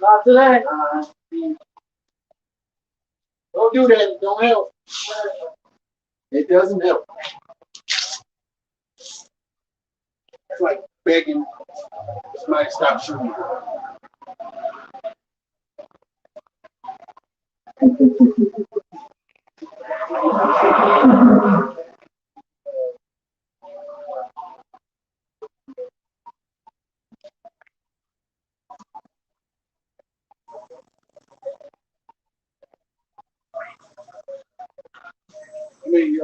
Not today. Don't do that. It don't help. It doesn't help. It's like begging somebody to stop shooting. I mean,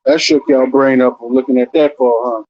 that shook y'all brain up looking at that for, huh?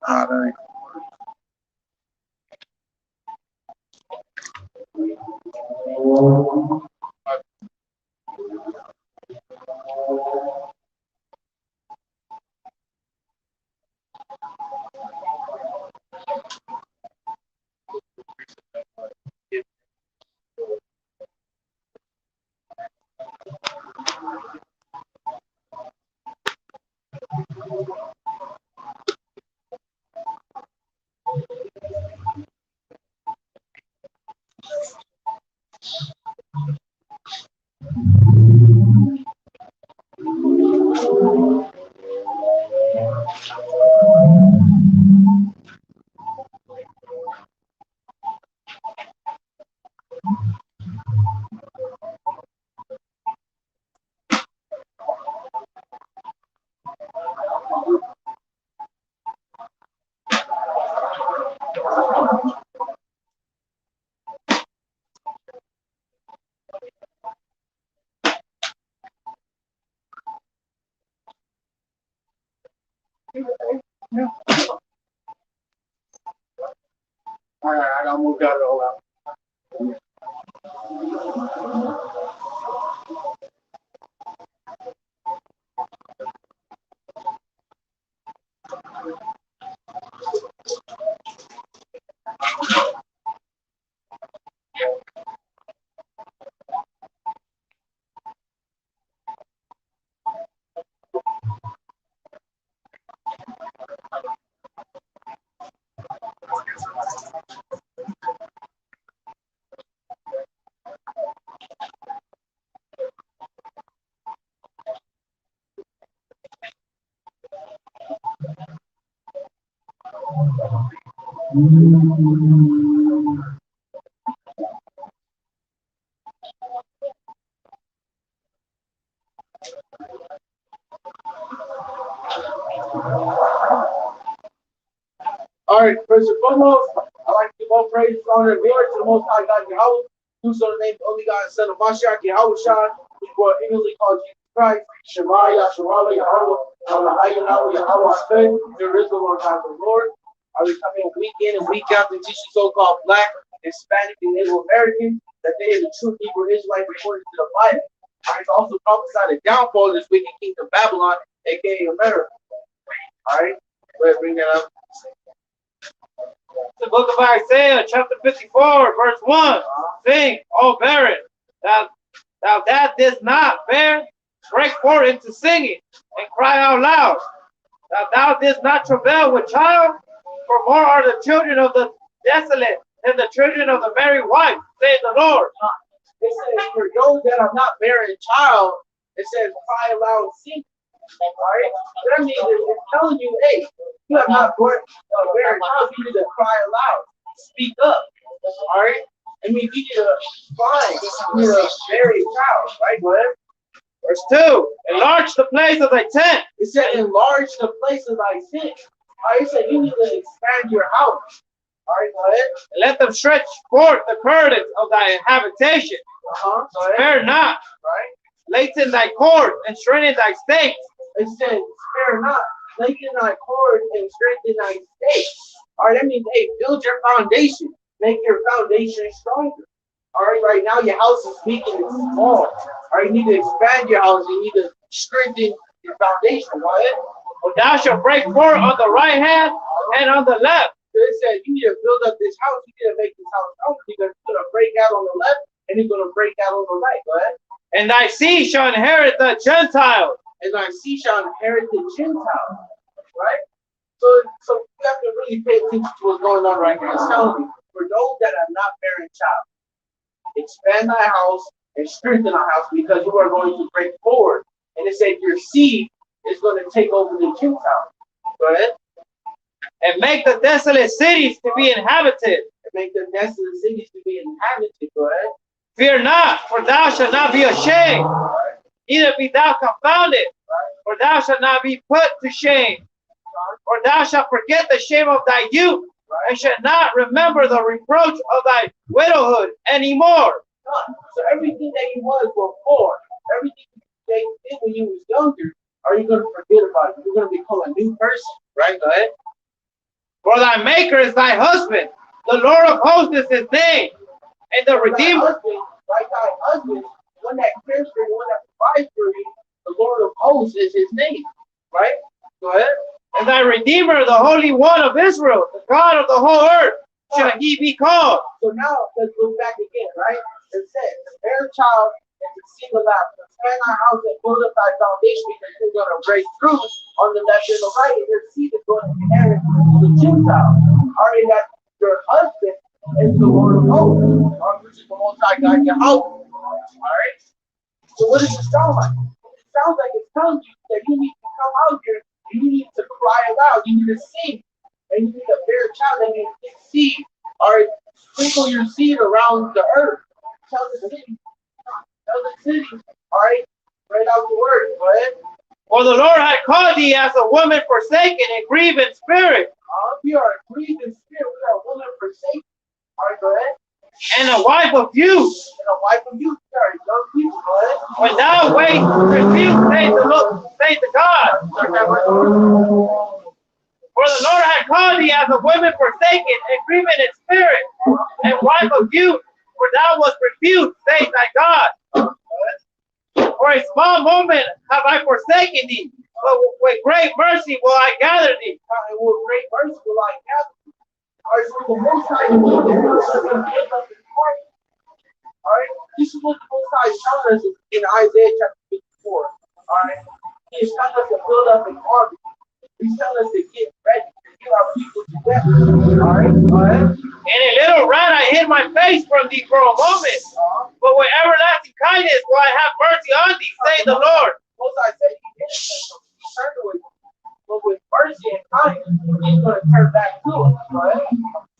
Ah, that ain't I got moved out of all out. All right, first and foremost, I like to give all praise, honor, and glory to the Most High God Yahweh, who's the name of the only God and Son of Mashiach Yahweh Shai, who was English called Jesus Christ, Shema Yahshua Yahweh, Allah Yahweh Yahweh Spend, there is no one God the Lord. I will come in week in and week out to teach you so-called Black, Hispanic, and Native American that they are the true Hebrew Israelites according to the Bible. I also prophesy the downfall of this wicked kingdom Babylon, aka America. All right, go ahead, bring that up. The book of Isaiah, chapter 54, verse 1. Sing, O barren, thou that didst not bear, break forth into singing, and cry out loud. Thou didst not travail with child, for more are the children of the desolate than the children of the married wife, saith the Lord. It says, for those that are not bearing child, it says, cry aloud and sing. All right? That means it's telling you, hey, you have not bearing child, you need to cry aloud. Speak up. All right? I mean, you need to cry. You need to bear a child, right? Go ahead. Verse 2. Enlarge the place of thy tent. It said, enlarge the place of thy tent. All right? It said, you need to expand your house. All right, go ahead. And let them stretch forth the curtains of thy habitation. Spare not. Right? Lengthen thy cords and strengthen thy stakes. It says, spare not, lengthen thy cords and strengthen thy stakes. All right, that means, hey, build your foundation. Make your foundation stronger. All right, now your house is weak and it's small. All right, you need to expand your house. You need to strengthen your foundation. Go ahead. For thou shalt break forth on the right hand and on the left. So it says, you need to build up this house. You need to make this house stronger because it's going to break out on the left and it's going to break out on the right. Go ahead. And thy seed shall inherit the Gentiles. And thy seed shall inherit the Gentiles. Right? So you have to really pay attention to what's going on right here. It's telling you, for those that are not bearing child, expand thy house and strengthen thy house because you are going to break forward. And it said your seed is going to take over the Gentiles. Go ahead. And make the desolate cities to be inhabited. And make the desolate cities to be inhabited. Go ahead. Fear not, for thou shalt not be ashamed. Right. Neither be thou confounded, Right. for thou shalt not be put to shame. For thou shalt forget the shame of thy youth, Right. and shalt not remember the reproach of thy widowhood anymore. So everything that you was before, everything that you did when you was younger, are you going to forget about it? You're going to become a new person. Right? Go ahead. For thy maker is thy husband, the Lord of hosts is his name, and the Redeemer. Like thy husband, one that cares for you, one that provides for you, the Lord of hosts is his name. Right? Go ahead. And thy Redeemer, the Holy One of Israel, the God of the whole earth, shall he be called. So now let's go back again, right? It says, bear a child and to single out, expand thy house and build up thy foundation because you're going to break through on the left and the right, and your seed is going to inherit the Gentiles. Already that your husband is the Lord of hosts, which is the Most High God Yahweh. Alright? So what does it sound like? It sounds like it's telling you that you need to come out here and you need to cry aloud, you need to sing, and you need to bear a child and you need to seed. Alright, sprinkle your seed around the earth. Tell the city. Alright, write out the word. Go ahead. For the Lord had called thee as a woman forsaken and grieved in spirit. We are grieved in spirit. We are a woman forsaken. Alright, go ahead. And a wife of youth. And a wife of youth. We are young people. Go ahead. When thou wait refuse, say to God. For the Lord had called thee as a woman forsaken and grieving in spirit, and wife of youth, for thou wast refused, saith thy God. For a small moment have I forsaken thee, but with great mercy will I gather thee. And with great mercy will I gather thee. Alright, so the Most High is going to give us his heart. Alright, this is what the Most High is telling us in Isaiah chapter 54. Alright, he is telling us to build up an army. He's telling us to get ready, to get our people together. Alright? In a little run I hid my face from thee for a moment, but with everlasting kindness will I have mercy on thee, say the Lord. Most I said he did he turned away. But with mercy and kindness, he's going to turn back to us. Right?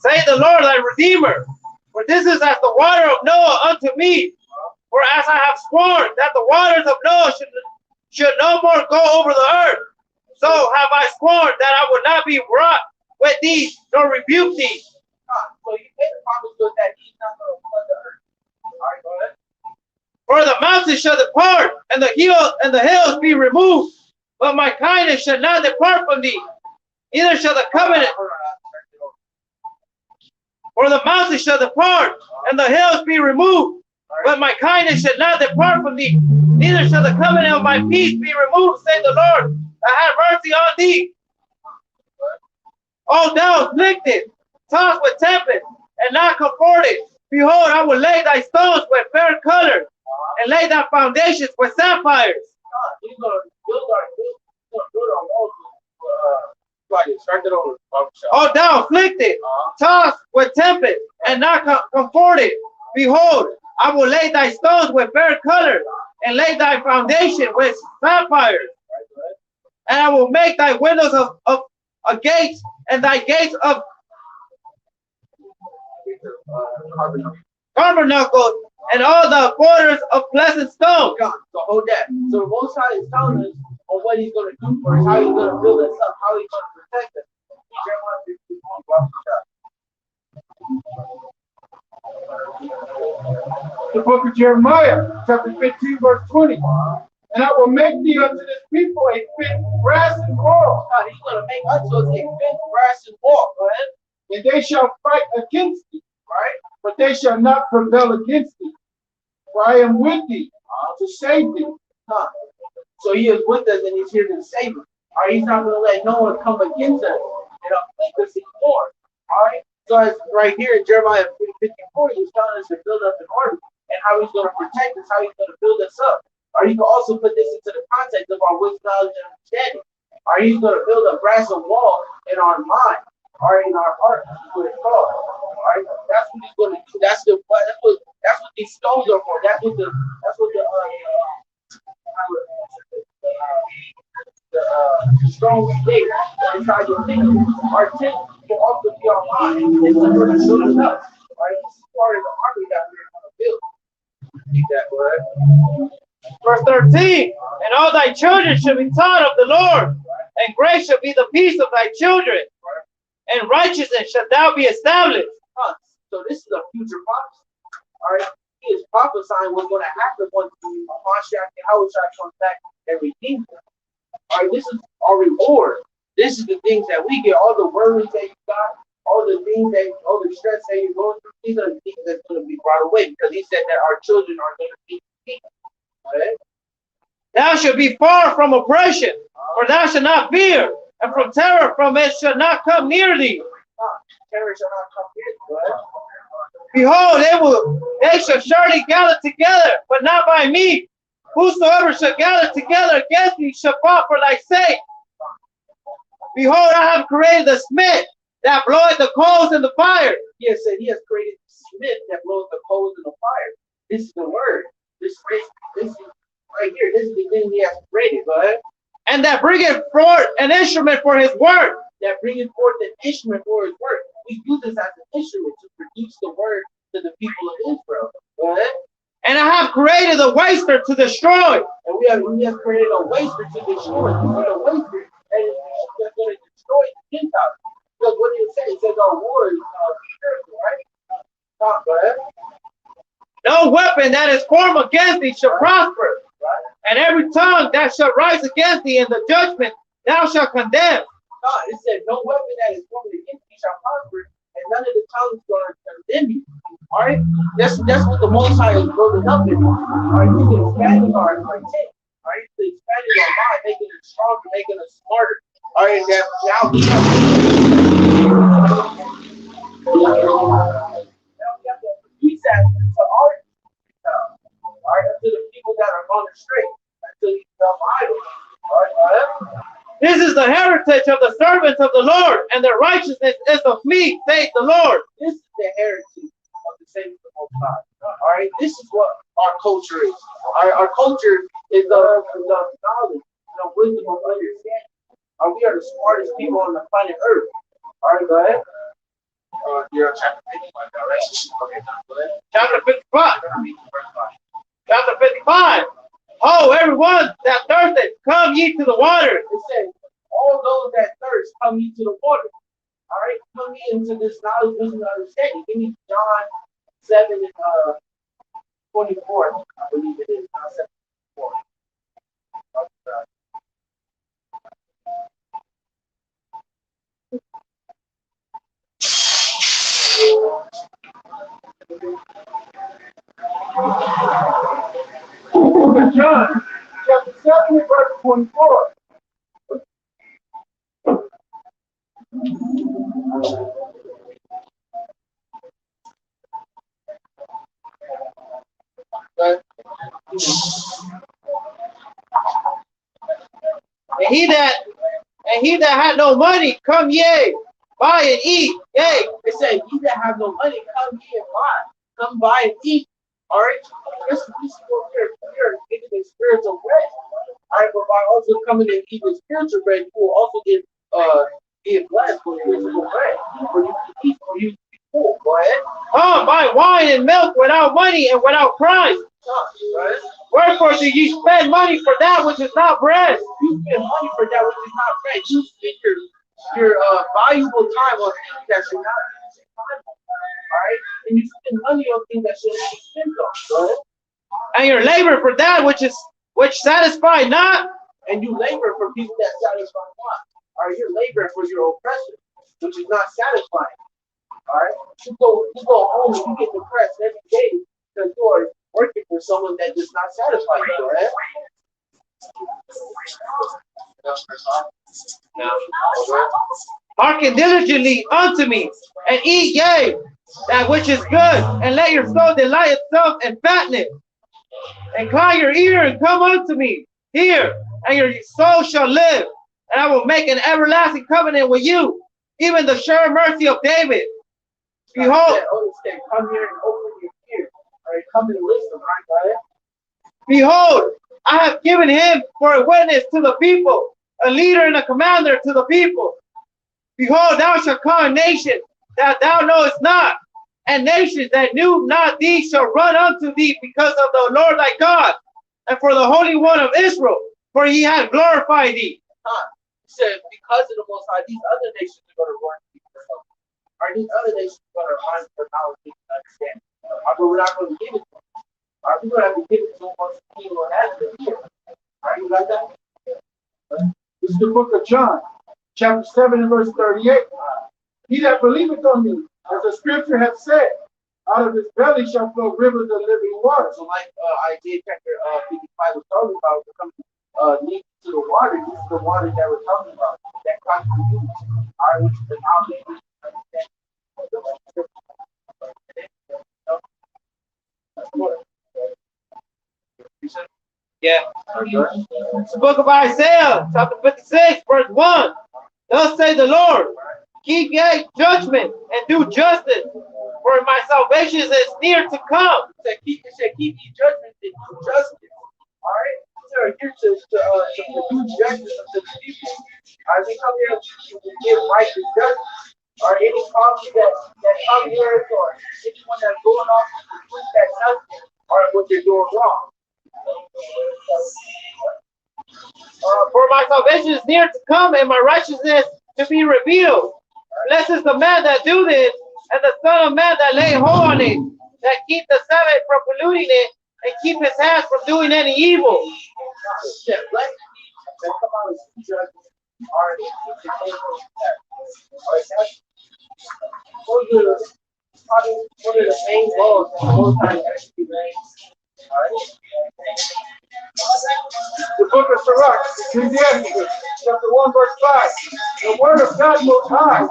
say the Lord thy Redeemer. For this is as the water of Noah unto me. For as I have sworn that the waters of Noah should no more go over the earth, so have I sworn that I will not be wroth with thee, nor rebuke thee. So you made a promise with that he's not going to flood the earth. All right, go ahead. For the mountains shall depart, and the hills be removed, but my kindness shall not depart from thee, neither shall the covenant. For the mountains shall depart, and the hills be removed, but my kindness shall not depart from thee, neither shall the covenant of my peace be removed, say the Lord. I have mercy on thee. O thou afflicted, tossed with tempest, and not comforted. Behold, I will lay thy stones with fair color, and lay thy foundations with sapphires. He's going to build our walls. Start it over. O thou afflicted, tossed with tempest, and not comforted. Behold, I will lay thy stones with fair color, and lay thy foundation with sapphires. And I will make thy windows of gates, and thy gates of carbuncle, and all the borders of pleasant stone. So hold that. So the Most High is telling us on what he's going to do for us, how he's going to build us up, how he's going to protect us. The book of Jeremiah, chapter 15, verse 20. And I will make thee unto this people a fit brass and coral. He's going to make us a fit brass and wall. Go ahead. And they shall fight against thee, right? But they shall not prevail against thee. For I am with thee to save thee. So he is with us and he's here to save us. All right, he's not going to let no one come against us and afflict us anymore. All right. So as right here in Jeremiah 54, he's telling us to build up an army and how he's going to protect us, how he's going to build us up. Or you can also put this into the context of our wisdom, knowledge, and understanding. Or he's going to build a brass wall in our mind, or in our heart. That's what it's called. All right, that's what he's going to do. That's what these stones are for. That's what the strong thing inside your thinking. Our tent will also be our mind. It's going to build us up. All right, this is part of the army that we're going to build. Read that word. Verse 13, and all thy children shall be taught of the Lord, and great shall be the peace of thy children, and righteousness shall thou be established. So this is a future prophecy. All right, he is prophesying what's going to happen once Mashiach and Yahushua comes back and redeems them. All right, this is our reward. This is the things that we get, all the worries that you got, all the stress that you're going through. These are the things that's going to be brought away because he said that our children are going to be peace. Okay? Thou shalt be far from oppression, for thou shalt not fear, and from terror from it shall not come near thee. Terror shall not come near thee. Behold, they shall surely gather together, but not by me. Whosoever shall gather together against me shall fall for thy sake. Behold, I have created the smith that bloweth the coals in the fire. He has said he has created the smith that blows the coals in the fire. This is the word. This is right here. This is the thing he has created. Go ahead. And that bringeth forth an instrument for his work. That bringeth forth an instrument for his work. We use this as an instrument to produce the word to the people of Israel. Go ahead. And I have created a waster to destroy. And we have created a waster to destroy. A waster that's going to destroy the Gentiles. Because what did it say? It says our war is spiritual, right? Go ahead. No weapon that is formed against thee shall prosper. Right. And every tongue that shall rise against thee in the judgment thou shalt condemn. God, it said no weapon that is formed against thee shall prosper, and none of the tongues going to condemn you. All right, that's what the Most High is building up in. All right, he's expanding our tent. All right, he's expanding our mind, making it stronger, making us smarter. All right, that now we have to release that to our all right, to the people that are on the street, to the idols. All right. This is the heritage of the servants of the Lord, and their righteousness is of me, saith the Lord. This is the heritage of the saints of the Most High. All right, this is what our culture is. Our culture is the knowledge, the wisdom of understanding. We are the smartest people on the planet Earth. All right, go ahead. You're chapter 51, right? Okay, go ahead. Chapter 55. Verse 5. Chapter 55. Oh, everyone that thirsteth, come ye to the water. It says, all those that thirst, come ye to the water. All right, come ye into this knowledge, wisdom, and understanding. Give me John 7 and 24, I believe it is. John 7 24. John, chapter 7, verse 24. And he that had no money, come ye, buy and eat. Yea, It said, ye that have no money, come ye and buy. Come buy and eat. All right? This is what we're getting the spiritual bread. All right, but by also coming and eating spiritual bread, you will also get blessed with physical bread. For you to eat, for you to be full. Go ahead. come buy wine and milk without money and without price. Right? Wherefore do ye spend money for that which is not bread? You spend money for that which is not bread. You spend your valuable time on things that should not be spent on. All right? And you spend money on things that should not be spent on. Go ahead. And your labor for that which satisfy not. And you labor for people that satisfy not. All right? You labor for your oppression, which is not satisfying. All right? You go home and you get depressed every day because you are working for someone that does not satisfy you. Go ahead. Hearken diligently unto me, and eat yea, that which is good, and let your soul delight itself in fatness. Incline your ear and come unto me. Hear, and your soul shall live, and I will make an everlasting covenant with you, even the sure mercy of David. Behold, Come here and open your ear. All right, come and listen. Right? behold, I have given him for a witness to the people, a leader and a commander to the people. Behold, thou shalt call a nation that thou knowest not, and nations that knew not thee shall run unto thee because of the Lord thy God, and for the Holy One of Israel, for he hath glorified thee. He said, because of the Most High, these other nations are going to run to you for help. Or these other nations are going to run for knowledge and understanding. But we're not going to give it to them. We're going to have to give it to them once the kingdom has been here. All right, you got that? This is the book of John, chapter 7 and verse 38. He that believeth on me, as the scripture hath said, out of his belly shall flow rivers of living water. So like Isaiah chapter 55 was talking about, we're coming lead to the water. This is the water that we're talking about. That comes from you. All right, which is the knowledge and understanding. Yeah. It's the book of Isaiah, chapter 56, verse 1. Thus say the Lord, keep ye judgment and do justice, for my salvation is near to come. Keep ye judgment and do justice. All right? Sir, here to do justice unto the people. All right, we come here to give righteous justice. Or any problems that come here, or anyone that's going off with that justice, or what they're doing wrong. For my salvation is near to come, and my righteousness to be revealed. Blessed is the man that do this, and the son of man that lay hold on it, that keep the Sabbath from polluting it, and keep his hands from doing any evil. One of the main goals that the Most High actually makes. The book of Sirach, Ecclesiastes, chapter 1, verse 5. The word of God Most High is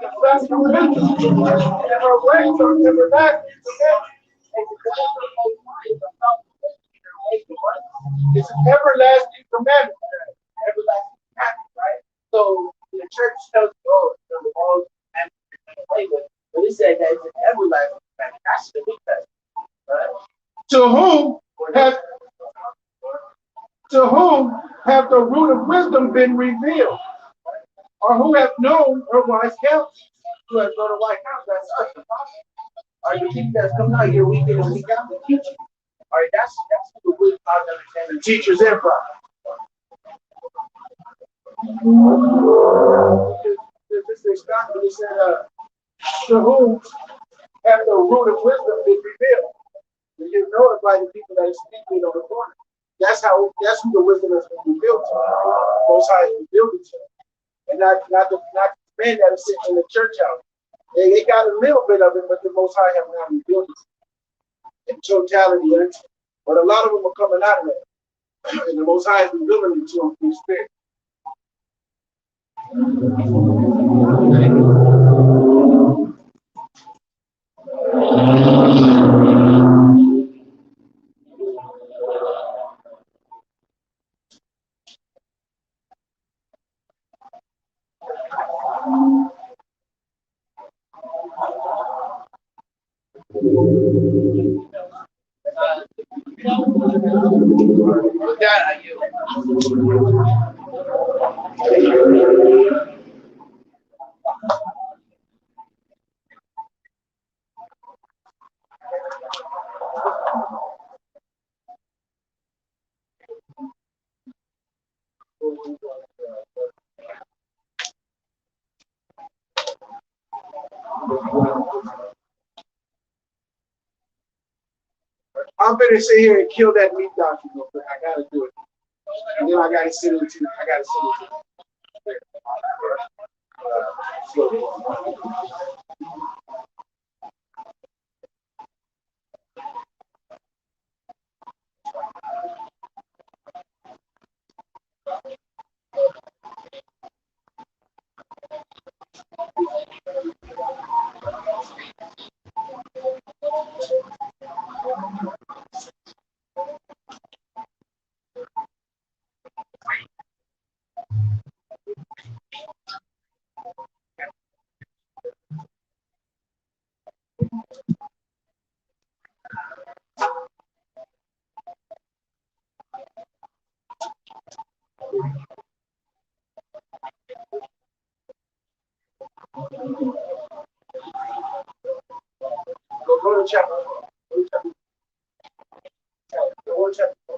the best of wisdom, and her ways are everlasting to men. It's an everlasting commandment. Everlasting commandment, right? So the church tells you, oh, the all commandments away with, but it said that it's an everlasting commandment. That's the New Testament, right? To whom have the root of wisdom been revealed, or who have known her wise counsel? you as go to White House, that's us, the prophet. Are the people that's coming out here week in and week out to teach you? All right, that's the wisdom I understand. The teachers and prophets. This is Scott, he said, to whom have the root of wisdom been revealed? And you're notified the people that are speaking on the corner. That's who the wisdom has been revealed to. Most High has revealed it to. And not the men that are sitting in the church house. They got a little bit of it, but the Most High have not revealed it in totality. But a lot of them are coming out of it. And the Most High is revealing it to them through Spirit. With that, I yield. I'm gonna sit here and kill that meat doctrine real quick. I gotta do it. And then I gotta send it to go to chapter 4. Go to chapter 4.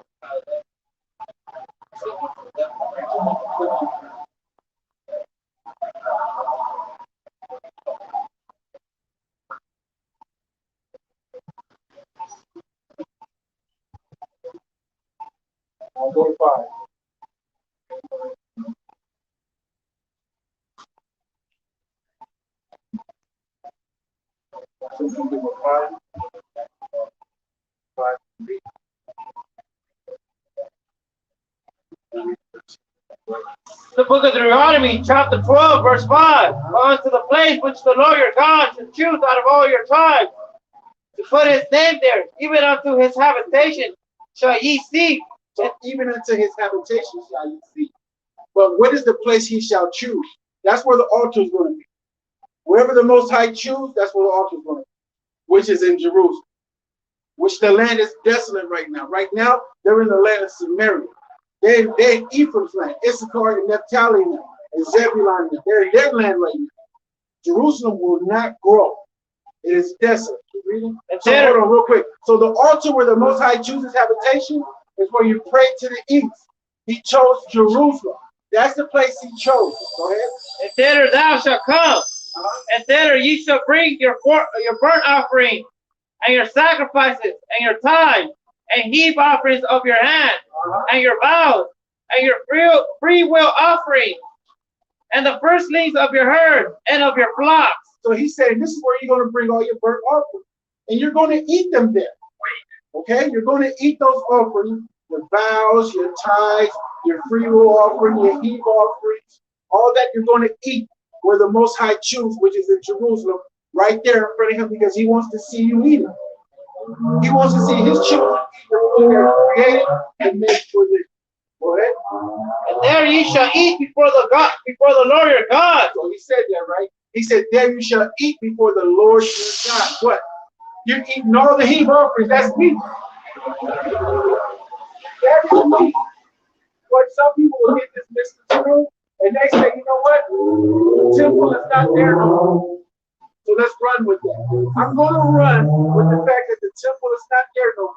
I'll go to 5. The book of Deuteronomy, chapter 12, verse 5. On to the place which the Lord your God shall choose out of all your tribes, to put his name there, even unto his habitation shall ye seek. So even unto his habitation shall ye seek. But what is the place he shall choose? That's where the altar is going to be. Wherever the Most High choose, that's where the altar is going to be, which is in Jerusalem. Which the land is desolate right now. Right now, they're in the land of Samaria. They're in Ephraim's land, Issachar and Naphtali land, and Zebulun. They're in their land right now. Jerusalem will not grow. It is desolate. Keep reading. So hold on real quick. So the altar where the Most High chooses habitation is where you pray to the east. He chose Jerusalem. That's the place he chose. Go ahead. And thither thou shalt come, and thither ye shall bring your burnt offering, and your sacrifices, and your tithes, and heap offerings of your hand, and your vows, and your free will offerings, and the firstlings of your herd and of your flocks. So he said, this is where you're going to bring all your burnt offerings, and you're going to eat them there. Okay, you're going to eat those offerings, your vows, your tithes, your free will offering, your heap offerings, all that you're going to eat where the Most High choose, which is in Jerusalem, right there in front of him, because he wants to see you eat it. He wants to see his children eat the food they're created and made for them. Go ahead. And there ye shall eat before the Lord your God. So he said that, right? He said, there you shall eat before the Lord your God. What? You're eating all the heap offerings. That's meat. That is meat. But some people will get this mysticism and they say, you know what? The temple is not there no more. So let's run with that. I'm going to run with the fact that the temple is not there no more.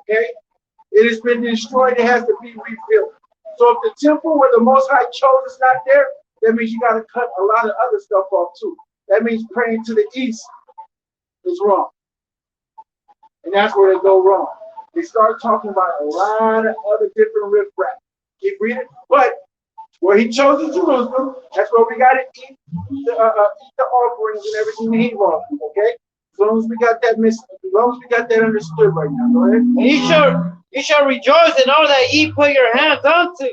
Okay? It has been destroyed. It has to be rebuilt. So if the temple where the Most High chose is not there, that means you got to cut a lot of other stuff off too. That means praying to the east is wrong. And that's where they go wrong. They start talking about a lot of other different riffraff. Keep reading. But where he chose Jerusalem, that's where we got to eat the offerings and everything he wants. Okay? As long as we got that as long as we got that understood right now. Go ahead. And you shall rejoice in all that ye put your hands unto.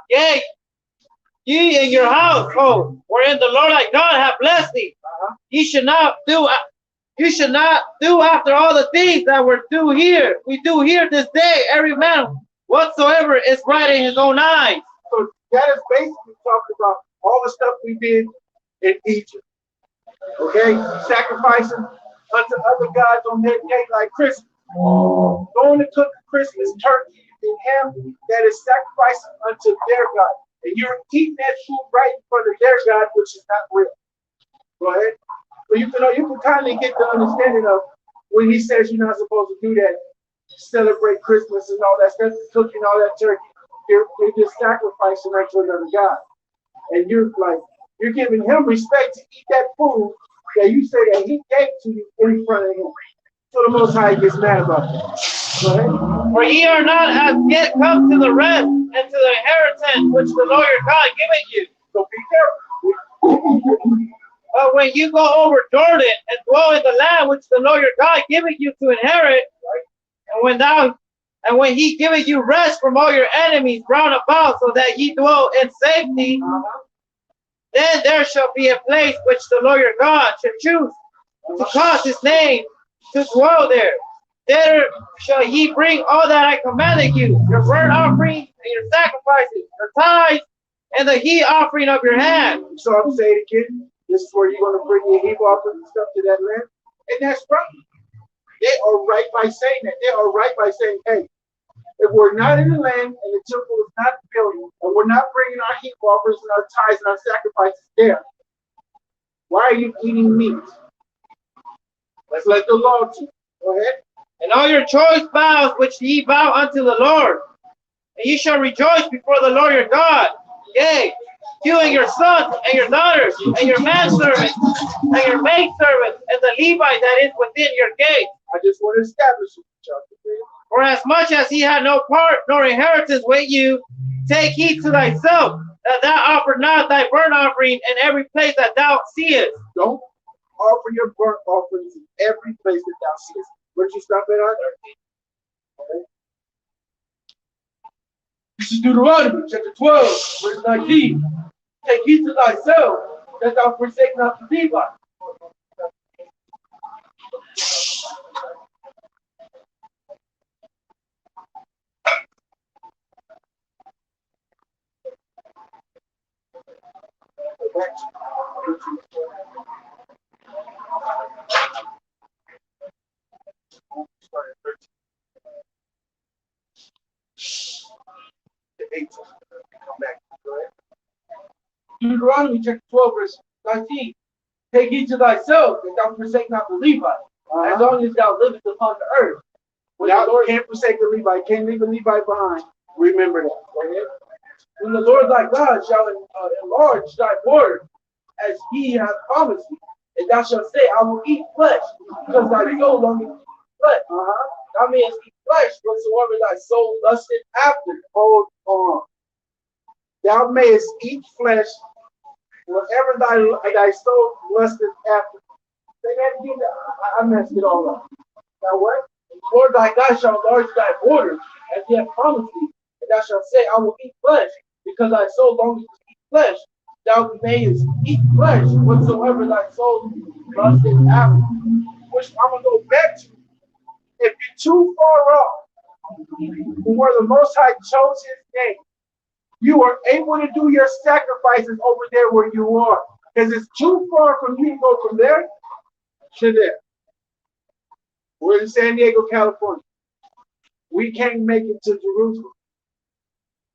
Yea, ye in your household, wherein the Lord thy God hath blessed thee. You should not do after all the things that we do here this day, every man whatsoever is right in his own eyes. So that is basically talking about all the stuff we did in Egypt. Okay? Sacrificing unto other gods on their day like Christmas. Going to cook Christmas turkey and ham that is sacrificing unto their God. And you're eating that food right in front of their God, which is not real. Go ahead. So you can kind of get the understanding of when he says you're not supposed to do that, celebrate Christmas and all that stuff, cooking all that turkey. You're just sacrificing unto another God. And you're giving him respect to eat that food that you say that he gave to you in front of him. So the Most High gets mad about that. Go ahead. For ye are not as yet come to the rest and to the inheritance which the Lord your God giveth you. So be careful. But when you go over Jordan and dwell in the land which the Lord your God giveth you to inherit, and when he giveth you rest from all your enemies round about, so that ye dwell in safety, then there shall be a place which the Lord your God shall choose to cause his name to dwell there. There shall ye bring all that I commanded you, your burnt offering and your sacrifices, your tithes, and the heat offering of your hand. So I'm saying again, this is where you're going to bring your heap offering and stuff to that land. And that's right. They are right by saying that. They are right by saying, hey, if we're not in the land and the temple is not built, and we're not bringing our heap offerings and our tithes and our sacrifices there, why are you eating meat? Let's let the Lord do. Go ahead. And all your choice vows which ye vow unto the Lord, and ye shall rejoice before the Lord your God. Yea, you and your sons and your daughters and your manservants and your maidservants and the Levite that is within your gate. I just want to establish it. For as much as he had no part nor inheritance with you, take heed to thyself, that thou offer not thy burnt offering in every place that thou seest. Don't offer your burnt offerings in every place that thou seest. Where'd you stop at, Arthur? Okay. This is Deuteronomy chapter 12, verse 19. Take heed to thyself, that thou forsake not the Levite. Deuteronomy chapter 12, verse 19. Take heed to thyself, that thou forsake not the Levite, as long as thou livest upon the earth. Now, the Lord can't forsake the Levite, can't leave the Levite behind. Remember that. Okay? When the Lord thy God shall enlarge thy border, as he hath promised thee, and thou shalt say, I will eat flesh, because thy soul longeth to eat flesh. Thou mayest eat flesh whatsoever thy soul lusted after. Hold on. Thou mayest eat flesh whatever thy soul lusted after. Say that again. I messed it all up. Now what? The Lord thy God shall enlarge thy borders, as he hath promised thee, and thou shalt say, I will eat flesh, because thy soul longeth to eat flesh. Thou mayest eat flesh whatsoever thy soul lusted after. Which I'm going to go back to. If you're too far off from where the Most High chose his name, you are able to do your sacrifices over there where you are. Because it's too far from you to go from there to there. We're in San Diego, California. We can't make it to Jerusalem.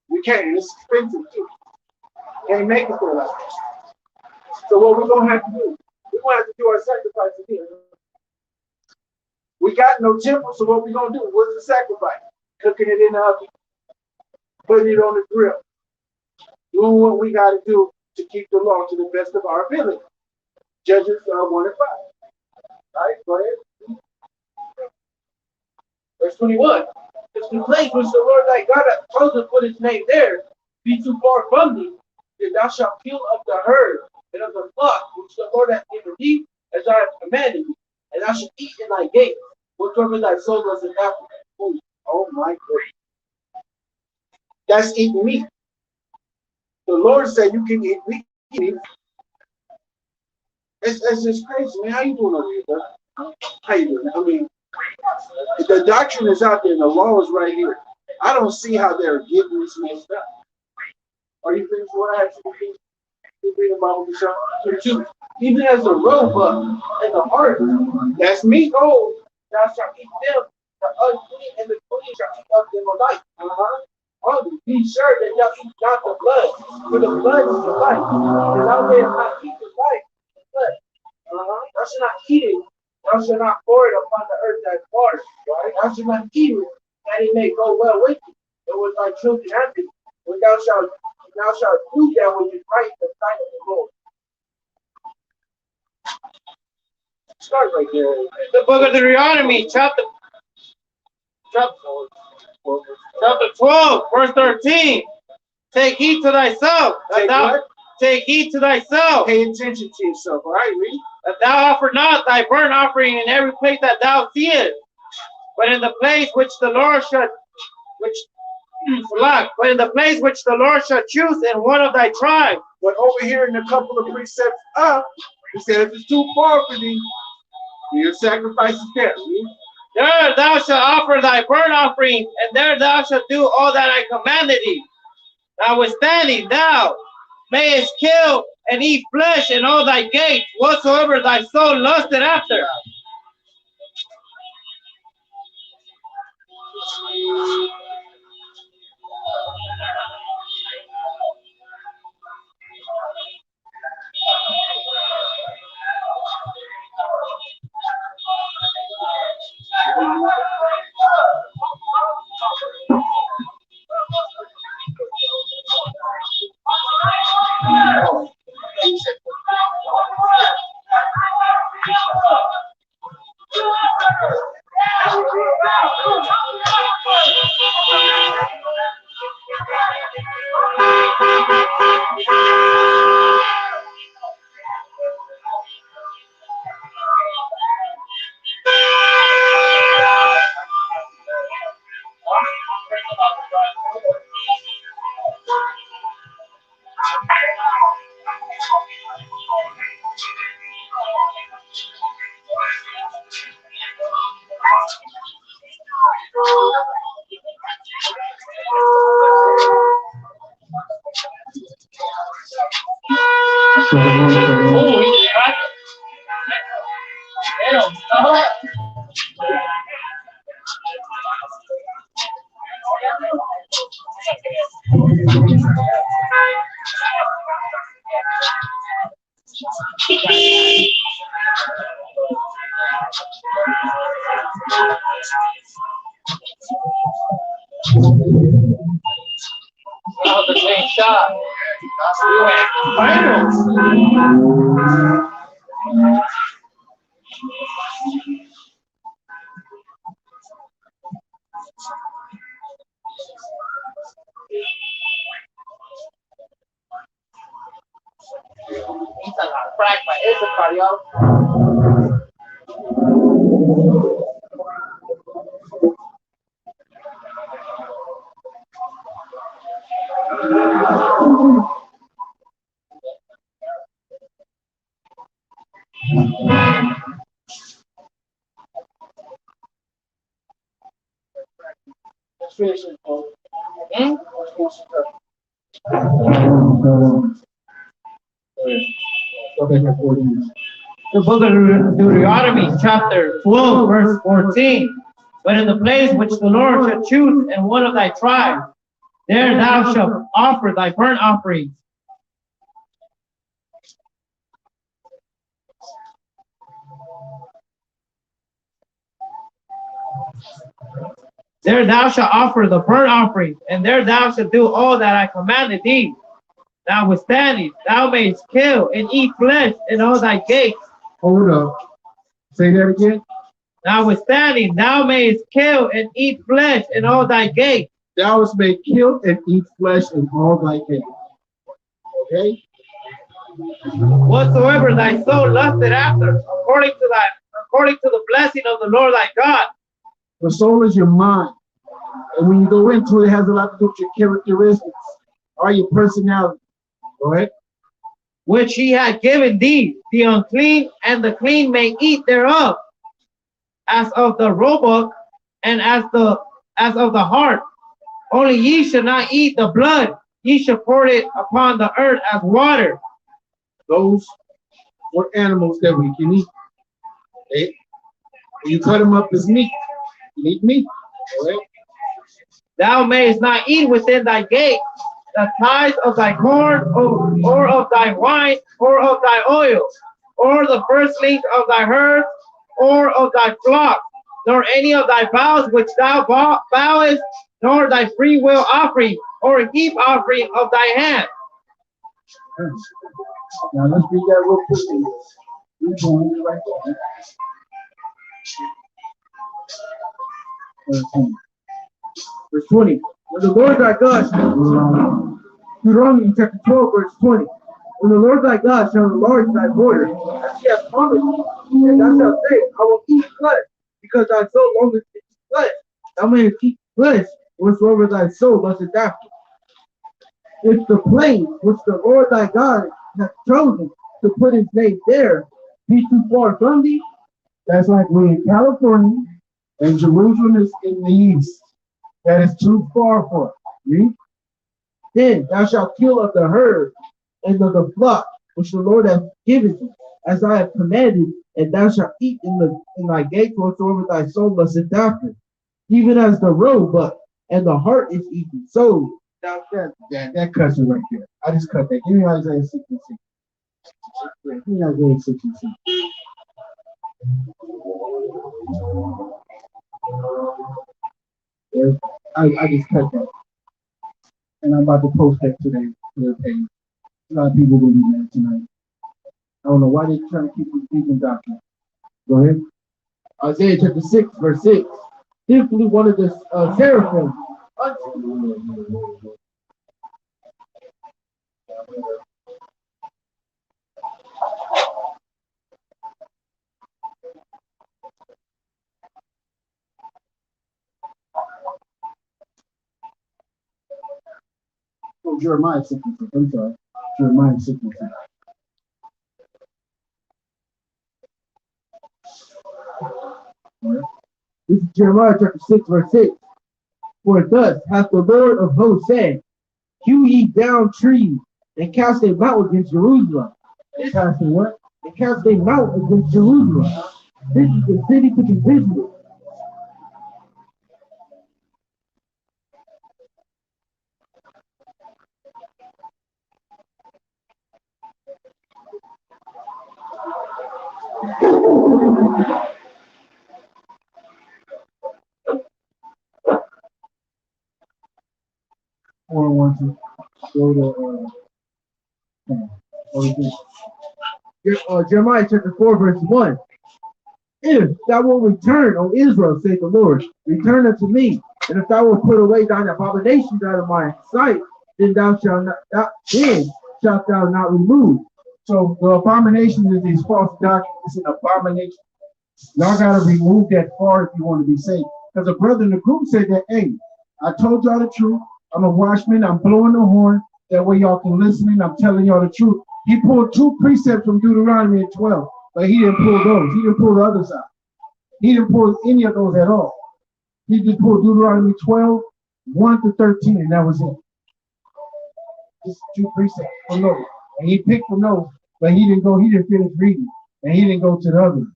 We can't. It's expensive too. Can't make it there like that. So what we're going to have to do, we're won't have to do our sacrifice again. We got no temple, so what we gonna do? What's the sacrifice? Cooking it in the oven, putting it on the grill, doing what we got to do to keep the law to the best of our ability. Judges 1 and 5. All right, go ahead. Verse 21. If the place which the Lord thy God hath chosen to put his name there be too far from thee, then thou shalt kill of the herd and of the flock which the Lord hath given thee, as I have commanded thee, and thou shalt eat in thy gates, whatsoever thy soul does in Africa. Oh my goodness. That's eating meat. The Lord said you can eat meat. It's just crazy, man. How you doing over here, bro? How you doing? I mean, the doctrine is out there and the law is right here. I don't see how they're getting this messed up. Are you finished what I have to do? You read about the Even as the roebuck and the hart, that's meat. gold, thou shalt eat them, the unclean and the clean shall eat of them alike. Only be sure that thou eat not the blood, for the blood is the life. And thou mayest not eat the life, the blood. Thou shalt not eat it, thou shalt not pour it upon the earth that water. Right? Thou shalt not eat it, that it may go well with you, and with thy children after thee. When thou shalt do that which is right in the sight of the Lord. Start right there. The book of Deuteronomy, chapter 12, verse 13. Take heed to thyself. Take heed to thyself. Pay attention to yourself, all right, read. That thou offer not thy burnt offering in every place that thou seest, but in the place which the Lord shall choose in one of thy tribes. But over here in a couple of precepts up, he said if it's too far for thee, your sacrifice is there. There thou shalt offer thy burnt offering, and there thou shalt do all that I commanded thee. Notwithstanding, thou mayest kill and eat flesh in all thy gates, whatsoever thy soul lusted after. That was a clean shot. You went final. He's a crack by Issachar, yo. Let's finish it, Paul. The book of Deuteronomy, chapter 12, verse 14. But in the place which the Lord shall choose in one of thy tribes, there thou shalt offer thy burnt offerings. There thou shalt offer the burnt offering, and there thou shalt do all that I commanded thee. Notwithstanding, thou mayest kill and eat flesh in all thy gates. Hold up. Say that again. Notwithstanding, thou mayest kill and eat flesh in all thy gates. Thou may kill and eat flesh in all thy gates. Okay? Whatsoever thy soul lusted after, according to the blessing of the Lord thy God. The soul is your mind. And when you go into it, it has a lot to do with your characteristics or your personality. Go ahead. Which he had given thee, the unclean and the clean may eat thereof, as of the roebuck and as of the hart. Only ye shall not eat the blood, ye shall pour it upon the earth as water. Those were animals that we can eat. Okay? When you cut them up as meat, you eat meat. Go ahead. Thou mayest not eat within thy gate the tithes of thy corn, or of thy wine, or of thy oil, or the firstlings of thy herds, or of thy flock, nor any of thy vows which thou vowest, nor thy free will offering, or heap offering of thy hand. Now let's read that real quickly. We're going right there. Verse 20. When the Lord thy God, Deuteronomy chapter 12, verse 20. When the Lord thy God shall enlarge thy border, as he has promised you, and thou shalt say, I will eat flesh, because thy soul longeth to eat flesh. Thou mayest eat flesh, whatsoever thy soul lusteth after. If the place which the Lord thy God hath chosen to put his name there be too far from thee, that's like we're in California, and Jerusalem is in the east. That is too far for us. Read. Then thou shalt kill of the herd and of the flock which the Lord hath given thee, as I have commanded, and thou shalt eat in thy gates whatsoever thy soul lusteth after, even as the roebuck and the hart is eaten. So that cuts it right there. I just cut that. Give me Isaiah 66. Give me Isaiah 66. I just cut that. And I'm about to post that today to the page. A lot of people will be mad tonight. I don't know why they're trying to keep speaking doctrine. Go ahead. Isaiah chapter 6, verse 6. Simply one of the seraphim. Oh, Jeremiah 66. I'm sorry. Jeremiah 66. This is Jeremiah chapter 6, verse 6. For thus hath the Lord of hosts said, hew ye down trees, and cast a mountain against Jerusalem. Cast a what? And cast a mountain against Jerusalem. This is the city to be visited. Or want to go to Jeremiah chapter 4, verse 1. If thou wilt return, O Israel, saith the Lord, return unto me. And if thou wilt put away thine abominations out of my sight, then thou shalt thou not remove. So the abomination is these false doctrines. It's an abomination. Y'all gotta remove that far if you want to be saved. Because a brother in the group said that, hey, I told y'all the truth. I'm a watchman. I'm blowing the horn. That way y'all can listen and I'm telling y'all the truth. He pulled 2 precepts from Deuteronomy 12, but he didn't pull those. He didn't pull the other side. He didn't pull any of those at all. He just pulled Deuteronomy 12, 1 to 13, and that was it. Just 2 precepts from those. And he picked from those, but he didn't finish reading. And he didn't go to the others.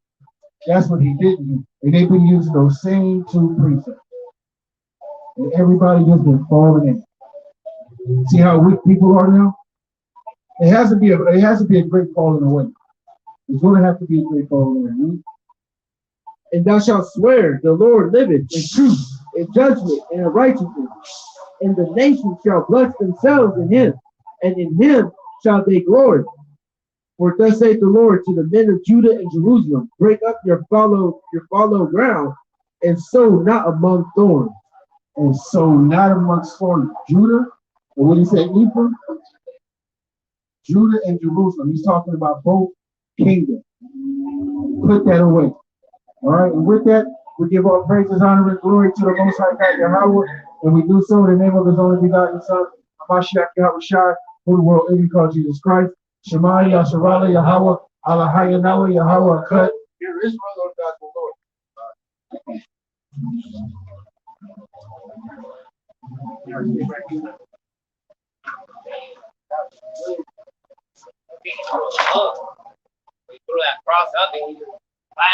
That's what he didn't do. And they've been using those same 2 precepts. And everybody just been falling in. See how weak people are now? It has to be a great falling away. It's going to have to be a great falling away. And thou shalt swear, the Lord liveth in truth, in judgment and in righteousness. And the nations shall bless themselves in him, and in him shall they glory. For thus saith the Lord to the men of Judah and Jerusalem, break up your fallow ground, and sow not among thorns. And so not amongst thorns. Judah, and what did he say, Ephraim? Judah and Jerusalem. He's talking about both kingdoms. Put that away. All right, and with that, we give all praises, honor, and glory to the Most High God, Yahweh, and we do so in the name of His only begotten Son, Hamashiach Yahweh Shai, who the world even called Jesus Christ. Shema Yasharala Yahweh, Alahaya Nawa Yahweh Cut. Here is my Lord God, the Lord. We threw that cross out there.